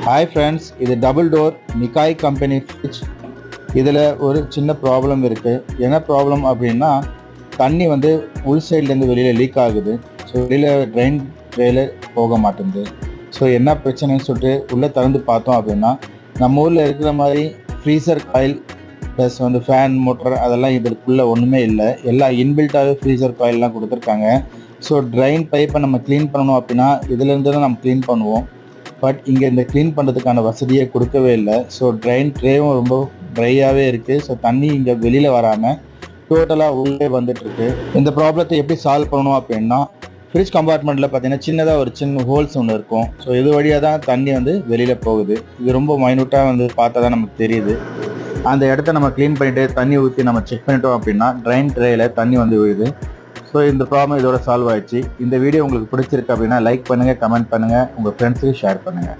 Hi friends, இது double door Nikkei company fridge. இதில் ஒரு சின்ன ப்ராப்ளம் இருக்குது. என்ன ப்ராப்ளம் அப்படின்னா, தண்ணி வந்து உள் சைட்லேருந்து வெளியில் லீக் ஆகுது. ஸோ வெளியில் ட்ரெயின் ட்ரேயில் போக மாட்டேங்குது. ஸோ என்ன பிரச்சனைன்னு சொல்லிட்டு உள்ளே திறந்து பார்த்தோம் அப்படின்னா, நம்ம ஊரில் இருக்கிற மாதிரி ஃப்ரீசர் காயில் ப்ளஸ் வந்து ஃபேன் மோட்டர் அதெல்லாம் இதுக்குள்ளே ஒன்றுமே இல்லை. எல்லாம் இன்பில்ட்டாகவே ஃப்ரீசர் காயிலெலாம் கொடுத்துருக்காங்க. ஸோ ட்ரைன் பைப்பை நம்ம க்ளீன் பண்ணணும் அப்படின்னா இதுலேருந்து தான் நம்ம க்ளீன் பண்ணுவோம். பட் இங்கே இந்த க்ளீன் பண்ணுறதுக்கான வசதியை கொடுக்கவே இல்லை. ஸோ ட்ரைன் ட்ரேவும் ரொம்ப ட்ரையாகவே இருக்குது. ஸோ தண்ணி இங்கே வெளியில் வராமல் டோட்டலாக உள்ளே வந்துட்டுருக்கு. இந்த ப்ராப்ளத்தை எப்படி சால்வ் பண்ணணும் அப்படின்னா, ஃப்ரிட்ஜ் கம்பார்ட்மெண்ட்டில் பார்த்தீங்கன்னா சின்னதாக ஒரு சின்ன ஹோல்ஸ் ஒன்று இருக்கும். ஸோ இது வழியாக தான் தண்ணி வந்து வெளியில் போகுது. இது ரொம்ப மைனூட்டாக வந்து பார்த்தா தான் நமக்கு தெரியுது. அந்த இடத்த நம்ம க்ளீன் பண்ணிவிட்டு தண்ணி ஊற்றி நம்ம செக் பண்ணிட்டோம் அப்படின்னா ட்ரைன் ட்ரேயில் தண்ணி வந்து விழுது. ஸோ இந்த ப்ராப்ளம் இதோட சால்வ் ஆயிடுச்சு. இந்த வீடியோ உங்களுக்கு பிடிச்சிருக்கு அப்படின்னா லைக் பண்ணுங்கள், கமெண்ட் பண்ணுங்கள், உங்கள் ஃப்ரெண்ட்ஸுக்கு ஷேர் பண்ணுங்கள்.